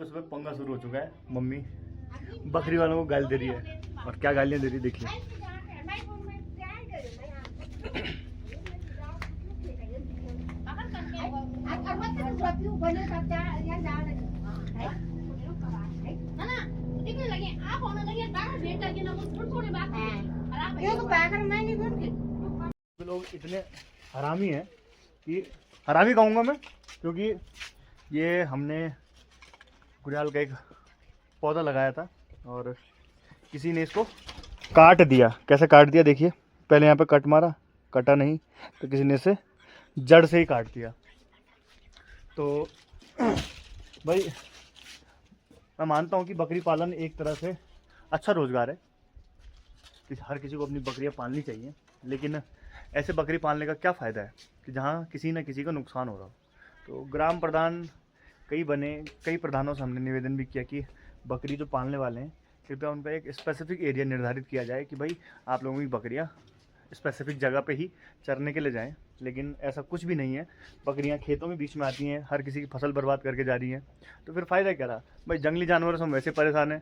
सुबह पंगा शुरू हो चुका है। मम्मी बकरी वालों को गाली दे रही है, और क्या गालियाँ दे रही है देखिए। लोग इतने हरामी हैं कि हरामी कहूँगा मैं, क्योंकि ये हमने गुड़ियाल का एक पौधा लगाया था और किसी ने इसको काट दिया। कैसे काट दिया देखिए, पहले यहाँ पे कट मारा, कटा नहीं तो किसी ने इसे जड़ से ही काट दिया। तो भाई मैं मानता हूँ कि बकरी पालन एक तरह से अच्छा रोज़गार है, हर किसी को अपनी बकरियाँ पालनी चाहिए, लेकिन ऐसे बकरी पालने का क्या फ़ायदा है कि जहाँ किसी न किसी को नुकसान हो रहा हो। तो ग्राम प्रधान कई प्रधानों से हमने निवेदन भी किया कि बकरी जो पालने वाले हैं कृपया उनका एक स्पेसिफिक एरिया निर्धारित किया जाए कि भाई आप लोगों की बकरियां स्पेसिफिक जगह पे ही चरने के लिए जाएं। लेकिन ऐसा कुछ भी नहीं है, बकरियां खेतों में बीच में आती हैं, हर किसी की फसल बर्बाद करके जा रही हैं। तो फिर फ़ायदा क्या रहा भाई। जंगली जानवरों से हम वैसे परेशान हैं,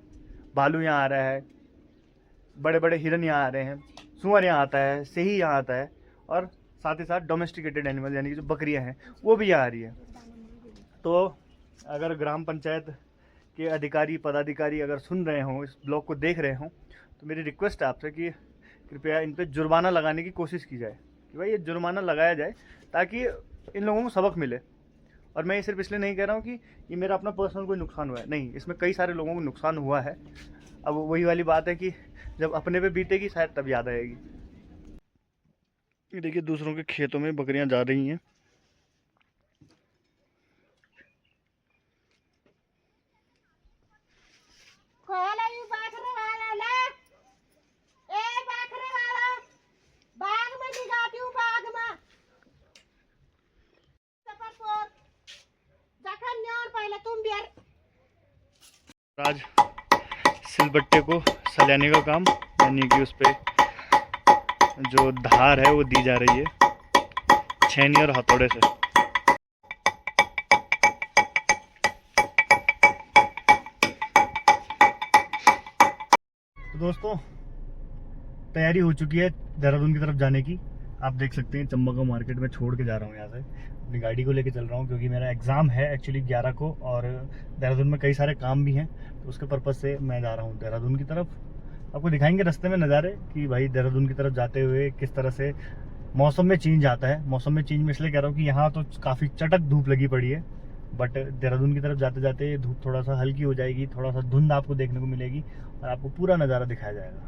भालू यहाँ आ रहा है, बड़े बड़े हिरन यहाँ आ रहे हैं, सुअर यहाँ आता है, सेही यहाँ आता है, और साथ ही साथ डोमेस्टिकेटेड एनिमल यानी कि जो बकरियाँ हैं वो भी यहाँ आ रही है। तो अगर ग्राम पंचायत के अधिकारी पदाधिकारी अगर सुन रहे हों, इस ब्लॉग को देख रहे हों, तो मेरी रिक्वेस्ट है आपसे कि कृपया इन पे जुर्माना लगाने की कोशिश की जाए कि भाई ये जुर्माना लगाया जाए ताकि इन लोगों को सबक मिले। और मैं ये सिर्फ इसलिए नहीं कह रहा हूँ कि ये मेरा अपना पर्सनल कोई नुकसान हुआ है, नहीं, इसमें कई सारे लोगों को नुकसान हुआ है। अब वही वाली बात है कि जब अपने पे बीतेगी शायद तब याद आएगी। ये देखिए दूसरों के खेतों में बकरियां जा रही हैं। आज सिलबट्टे को सलाने का काम, यानी कि उस पे जो धार है वो दी जा रही है छेनी और हथौड़े से। तो दोस्तों तैयारी हो चुकी है देहरादून की तरफ जाने की। आप देख सकते हैं चंबा मार्केट में छोड़ के जा रहा हूँ, यहाँ से अपनी गाड़ी को लेके चल रहा हूँ, क्योंकि मेरा एग्ज़ाम है एक्चुअली 11 को, और देहरादून में कई सारे काम भी हैं। तो उसके पर्पज़ से मैं जा रहा हूँ देहरादून की तरफ। आपको दिखाएंगे रास्ते में नज़ारे कि भाई देहरादून की तरफ जाते हुए किस तरह से मौसम में चेंज आता है। मौसम में चेंज में इसलिए कह रहा हूँ कि यहाँ तो काफ़ी चटक धूप लगी पड़ी है, बट देहरादून की तरफ जाते जाते धूप थोड़ा सा हल्की हो जाएगी, थोड़ा सा धुंध आपको देखने को मिलेगी और आपको पूरा नज़ारा दिखाया जाएगा।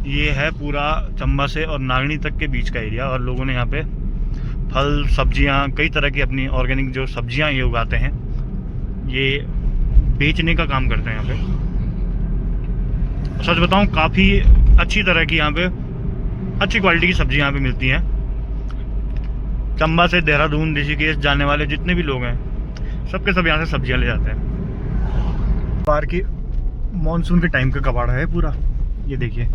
ये है पूरा चंबा से और नागनी तक के बीच का एरिया, और लोगों ने यहाँ पे फल सब्जियाँ कई तरह की अपनी ऑर्गेनिक जो सब्जियाँ ये उगाते हैं, ये बेचने का काम करते हैं यहाँ पे। सच बताऊँ काफ़ी अच्छी तरह की यहाँ पे अच्छी क्वालिटी की सब्जी यहाँ पे मिलती हैं। चंबा से देहरादून ऋषिकेश जाने वाले जितने भी लोग हैं सबके सब यहाँ से सब्जियाँ ले जाते हैं। बाहर की मानसून के टाइम का कबाड़ा है पूरा। ये देखिए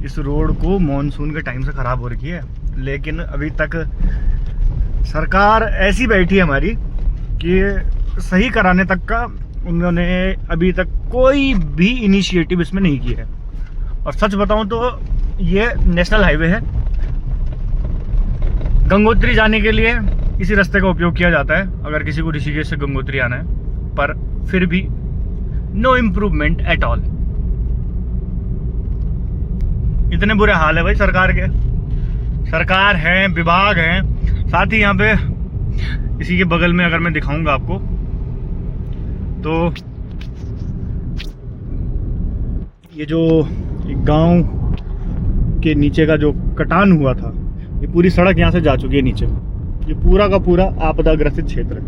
इस रोड को मॉनसून के टाइम से ख़राब हो रखी है, लेकिन अभी तक सरकार ऐसी बैठी है हमारी कि सही कराने तक का उन्होंने अभी तक कोई भी इनिशिएटिव इसमें नहीं किया है। और सच बताऊं तो ये नेशनल हाईवे है, गंगोत्री जाने के लिए इसी रास्ते का उपयोग किया जाता है अगर किसी को ऋषिकेश से गंगोत्री आना है, पर फिर भी नो इम्प्रूवमेंट एट ऑल। इतने बुरे हाल है भाई सरकार के। सरकार है, विभाग हैं, साथ ही यहाँ पे इसी के बगल में अगर मैं दिखाऊंगा आपको तो ये जो गांव के नीचे का जो कटान हुआ था, ये पूरी सड़क यहाँ से जा चुकी है नीचे। ये पूरा का पूरा आपदाग्रसित क्षेत्र है,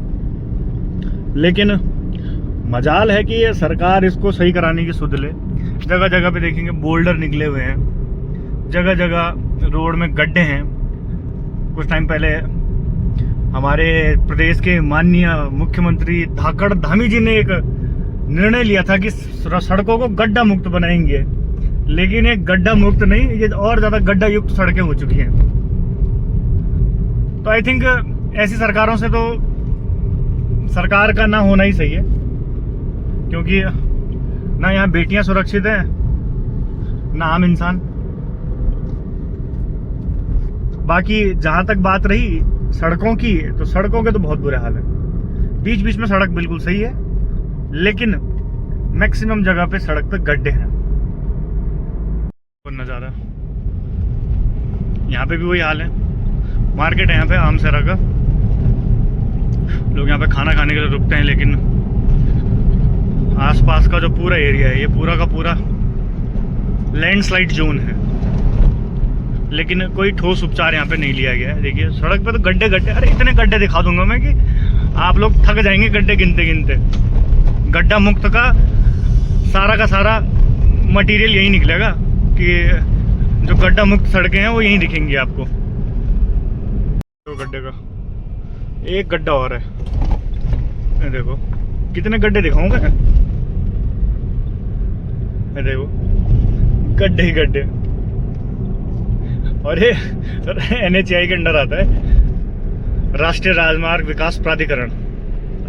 लेकिन मजाल है कि ये सरकार इसको सही कराने की सुध ले। जगह जगह पे देखेंगे बोल्डर निकले हुए हैं, जगह जगह रोड में गड्ढे हैं। कुछ टाइम पहले हमारे प्रदेश के माननीय मुख्यमंत्री धाकड़ धामी जी ने एक निर्णय लिया था कि सड़कों को गड्ढा मुक्त बनाएंगे, लेकिन ये गड्ढा मुक्त नहीं, ये और ज्यादा गड्ढा युक्त सड़कें हो चुकी हैं। तो आई थिंक ऐसी सरकारों से तो सरकार का ना होना ही सही है, क्योंकि ना यहाँ बेटियां सुरक्षित हैं ना आम इंसान। बाकी जहां तक बात रही सड़कों की, तो सड़कों के तो बहुत बुरे हाल है। बीच बीच में सड़क बिल्कुल सही है, लेकिन मैक्सिमम जगह पे सड़क पे गड्ढे हैं। नज़ारा यहाँ पे भी वही हाल है। मार्केट है यहाँ पे आमसेरा का, लोग यहाँ पे खाना खाने के लिए रुकते हैं, लेकिन आसपास का जो पूरा एरिया है ये पूरा का पूरा लैंडस्लाइड जोन है, लेकिन कोई ठोस उपचार यहाँ पे नहीं लिया गया है। देखिए सड़क पे तो गड्ढे गड्ढे, अरे इतने गड्ढे दिखा दूंगा मैं कि आप लोग थक जाएंगे गड्ढे गिनते गिनते। गड्ढा मुक्त का सारा मटेरियल यही निकलेगा कि जो गड्ढा मुक्त सड़कें हैं वो यहीं दिखेंगी आपको। तो गड्ढे का एक गड्ढा और है, ये देखो कितने गड्ढे दिखाऊंगा। ये देखो गड्ढे ही गड्ढे, और ये NHAI के अंडर आता है, राष्ट्रीय राजमार्ग विकास प्राधिकरण।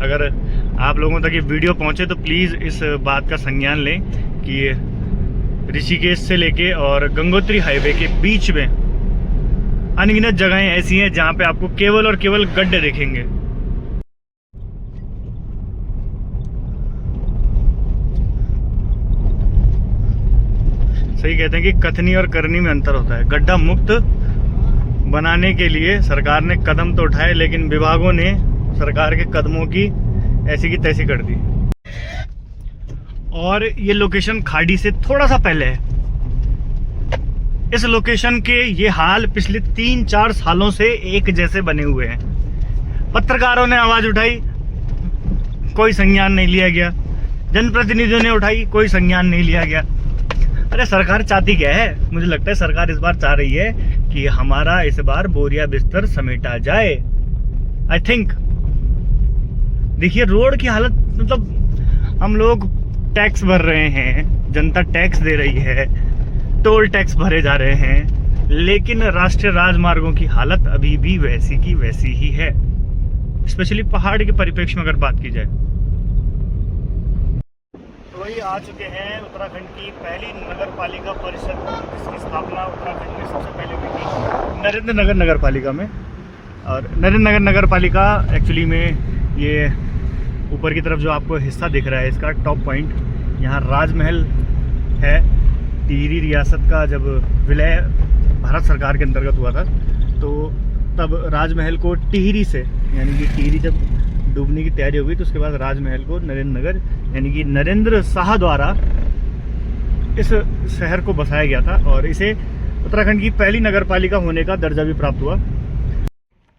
अगर आप लोगों तक ये वीडियो पहुंचे तो प्लीज़ इस बात का संज्ञान लें कि ऋषिकेश से लेके और गंगोत्री हाईवे के बीच में अनगिनत जगहें ऐसी हैं जहां पे आपको केवल और केवल गड्ढे दिखेंगे। सही कहते हैं कि कथनी और करनी में अंतर होता है। गड्ढा मुक्त बनाने के लिए सरकार ने कदम तो उठाए, लेकिन विभागों ने सरकार के कदमों की ऐसी की तैसी कर दी। और ये लोकेशन खाड़ी से थोड़ा सा पहले है। इस लोकेशन के ये हाल पिछले 3-4 सालों से एक जैसे बने हुए हैं। पत्रकारों ने आवाज उठाई, कोई संज्ञान नहीं लिया गया। जनप्रतिनिधियों ने उठाई, कोई संज्ञान नहीं लिया गया। अरे सरकार चाहती क्या है? मुझे लगता है सरकार इस बार चाह रही है कि हमारा इस बार बोरिया बिस्तर समेटा जाए। आई थिंक देखिए रोड की हालत, मतलब हम लोग टैक्स भर रहे हैं, जनता टैक्स दे रही है, टोल टैक्स भरे जा रहे हैं, लेकिन राष्ट्रीय राजमार्गों की हालत अभी भी वैसी की वैसी ही है। स्पेशली पहाड़ के परिप्रेक्ष्य में अगर बात की जाए तो वही आ चुके हैं उत्तराखंड की पहली नगर पालिका परिषद, जिसकी स्थापना उत्तराखंड में सबसे पहले हुई थी नरेंद्र नगर नगर पालिका में। और नरेंद्र नगर नगर पालिका एक्चुअली में ये ऊपर की तरफ जो आपको हिस्सा दिख रहा है, इसका टॉप पॉइंट, यहाँ राजमहल है। टिहरी रियासत का जब विलय भारत सरकार के अंतर्गत हुआ था, तो तब राजमहल को टिहरी से, यानी कि टिहरी जब डूबने की तैयारी हो गई तो उसके बाद राजमहल को नरेंद्र नगर, यानी कि नरेंद्र शाह द्वारा इस शहर को बसाया गया था, और इसे उत्तराखंड की पहली नगर पालिका होने का दर्जा भी प्राप्त हुआ।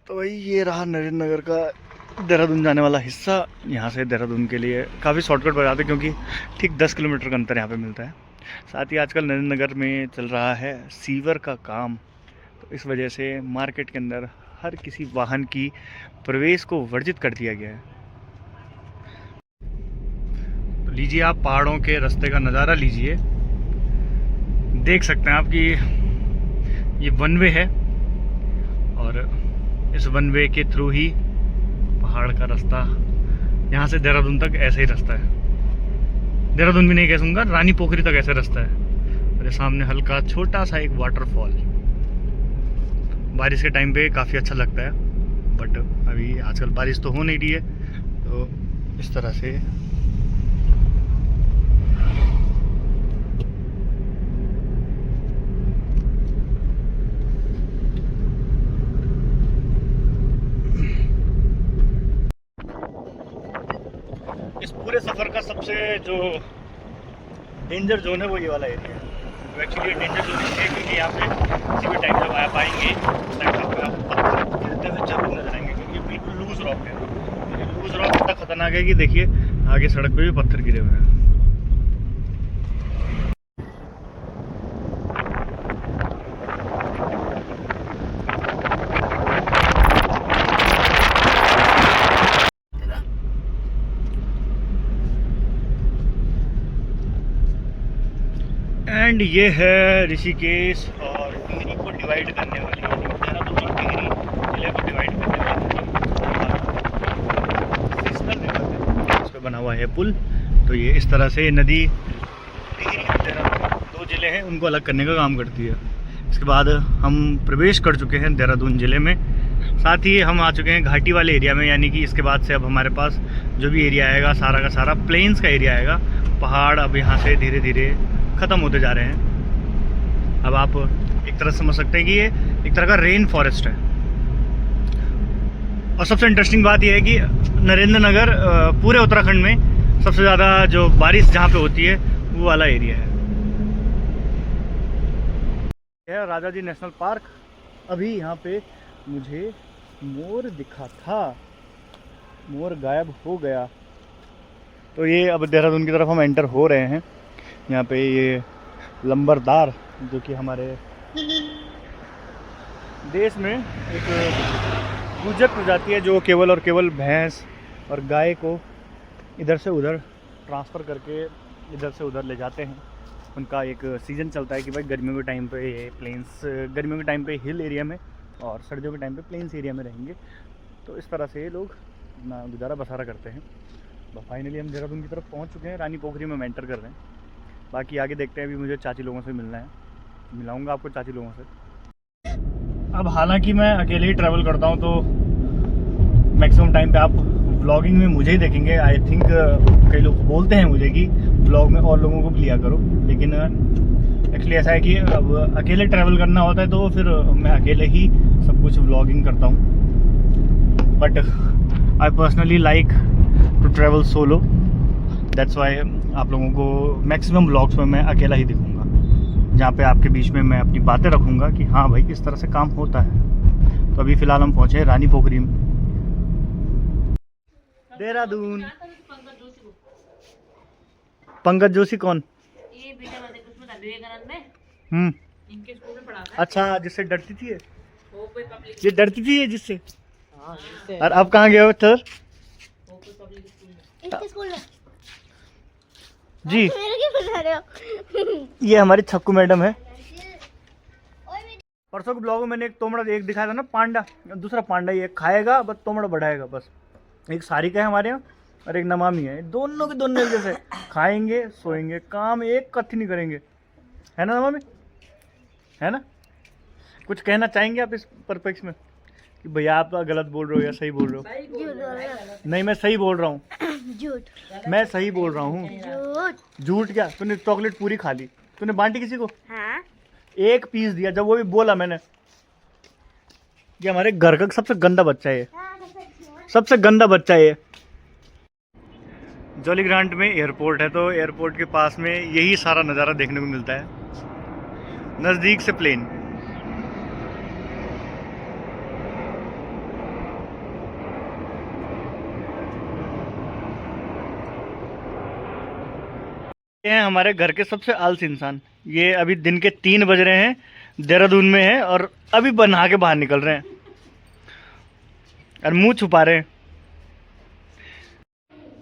तो वही ये रहा नरेंद्र नगर का देहरादून जाने वाला हिस्सा। यहाँ से देहरादून के लिए काफ़ी शॉर्टकट बताते हैं, क्योंकि ठीक 10 किलोमीटर का अंतर यहाँ पे मिलता है। साथ ही आजकल नरेंद्र नगर में चल रहा है सीवर का काम, तो इस वजह से मार्केट के अंदर हर किसी वाहन की प्रवेश को वर्जित कर दिया गया है। तो लीजिए आप पहाड़ों के रास्ते का नज़ारा लीजिए, देख सकते हैं आप कि ये वन वे है, और इस वन वे के थ्रू ही पहाड़ का रास्ता, यहाँ से देहरादून तक ऐसे ही रास्ता है। देहरादून भी नहीं कह दूँगा, रानी पोखरी तक ऐसे रास्ता है। और सामने हल्का छोटा सा एक वाटरफॉल, बारिश के टाइम पे काफ़ी अच्छा लगता है, बट अभी आजकल बारिश तो हो नहीं रही है, तो इस तरह से इस पूरे सफ़र का सबसे जो डेंजर जोन है वो ये वाला एरिया है। एक्चुअली डेंजर जोन है क्योंकि यहाँ पे किसी भी टाइम जब आप आएंगे उस टाइम पत्थर गिरते हुए जरूर नजर आएंगे, क्योंकि बिल्कुल लूज रॉक है। लूज रॉक इतना खतरनाक है कि देखिए आगे सड़क पे भी पत्थर गिरे हुए हैं। एंड ये है ऋषिकेश और टिहरी को डिवाइड करने वाली, देहरादून और टिहरी जिले को डिवाइड करने वाली उस पर बना हुआ है पुल। तो ये इस तरह से नदी टिहरी और देहरादून 2 जिले हैं, उनको अलग करने का काम करती है। इसके बाद हम प्रवेश कर चुके हैं देहरादून ज़िले में, साथ ही हम आ चुके हैं घाटी वाले एरिया में, यानी कि इसके बाद से अब हमारे पास जो भी एरिया आएगा सारा का सारा प्लेन्स का एरिया आएगा। पहाड़ अब यहाँ से धीरे धीरे ख़त्म होते जा रहे हैं। अब आप एक तरह समझ सकते हैं कि ये एक तरह का रेन फॉरेस्ट है। और सबसे इंटरेस्टिंग बात यह है कि नरेंद्र नगर पूरे उत्तराखंड में सबसे ज़्यादा जो बारिश जहाँ पे होती है वो वाला एरिया है। यह राजा जी नेशनल पार्क। अभी यहाँ पे मुझे मोर दिखा था, मोर गायब हो गया। तो ये अब देहरादून की तरफ हम एंटर हो रहे हैं। यहाँ पे ये लंबरदार, जो कि हमारे देश में एक गुज्जर प्रजाति है जो केवल और केवल भैंस और गाय को इधर से उधर ट्रांसफ़र करके इधर से उधर ले जाते हैं। उनका एक सीज़न चलता है कि भाई गर्मियों के टाइम पे ये प्लेन्स, गर्मियों के टाइम पे हिल एरिया में और सर्दियों के टाइम पे प्लेन्स एरिया में रहेंगे। तो इस तरह से ये लोग अपना गुजारा बसारा करते हैं। फाइनली हम देहरादून की तरफ पहुंच चुके हैं, रानी पोखरी में एंटर कर रहे हैं। बाकी आगे देखते हैं। अभी मुझे चाची लोगों से मिलना है, मिलाऊंगा आपको चाची लोगों से। अब हालांकि मैं अकेले ही ट्रैवल करता हूं तो मैक्सिमम टाइम पे आप व्लॉगिंग में मुझे ही देखेंगे। आई थिंक कई लोग बोलते हैं मुझे कि व्लॉग में और लोगों को भी लिया करो, लेकिन एक्चुअली ऐसा है कि अब अकेले ट्रैवल करना होता है तो फिर मैं अकेले ही सब कुछ व्लॉगिंग करता हूँ। But I personally like to travel solo, that's why आप लोगों को मैक्सिमम व्लॉग्स में मैं अकेला ही दिखूंगा, जहाँ पे आपके बीच में मैं अपनी बातें रखूंगा कि हाँ भाई इस तरह से काम होता है। तो अभी फ़िलहाल हम पहुँचे रानी पोखरी में, देहरादून। पंकज जोशी कौन? ये बेटा वाले उसमें था विवेकानंद में, इनके स्कूल में पढ़ा था। अच्छा, जिससे डरती थी ये? वो कोई पब्लिक, ये डरती थी ये जिससे? हां जिससे। और अब कहाँ गए हो सर? वो कोई पब्लिक स्कूल में, इसके स्कूल में जी। मेरे क्यों बता रहे हो? ये हमारी छक्कू मैडम है। परसों के ब्लॉग में मैंने एक तोमड़ा एक दिखाया था ना, पांडा, दूसरा पांडा ये खाएगा बस तोमड़ा बढ़ाएगा बस। एक सारिका है हमारे यहाँ और एक नमामि है, दोनों के दोनों एक जैसे खाएंगे सोएंगे, काम एक कथी नहीं करेंगे, है ना नमामि? है ना? कुछ कहना चाहेंगे आप इस परिप्रेक्ष्य में कि भैया आप गलत बोल रहे हो या सही बोल रहे हो? झूठ बोल रहे हो। नहीं, मैं सही बोल रहा हूँ, झूठ मैं सही बोल रहा हूँ। झूठ। झूठ क्या? तूने चॉकलेट पूरी खा ली, तूने बांटी किसी को? हाँ एक पीस दिया, जब वो भी बोला मैंने। ये हमारे घर का सबसे गंदा बच्चा है, सबसे गंदा बच्चा है ये। जॉली ग्रांट में एयरपोर्ट है, तो एयरपोर्ट के पास में यही सारा नज़ारा देखने को मिलता है, नज़दीक से प्लेन। ये हैं हमारे घर के सबसे आलसी इंसान। ये अभी दिन के 3 बज रहे हैं, देहरादून में है और अभी नहा के बाहर निकल रहे हैं और मुंह छुपा रहे हैं।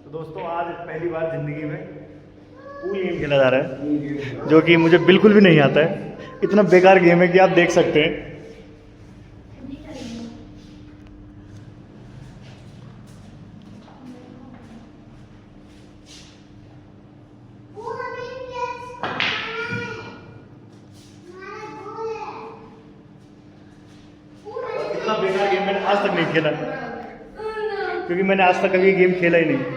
तो दोस्तों आज पहली बार जिंदगी में पूल गेम खेला जा रहा है, जो कि मुझे बिल्कुल भी नहीं आता है। इतना बेकार गेम है कि आप देख सकते हैं। इतना बेकार गेम मैंने आज तक नहीं खेला, क्योंकि मैंने आज तक कभी गेम खेला ही नहीं।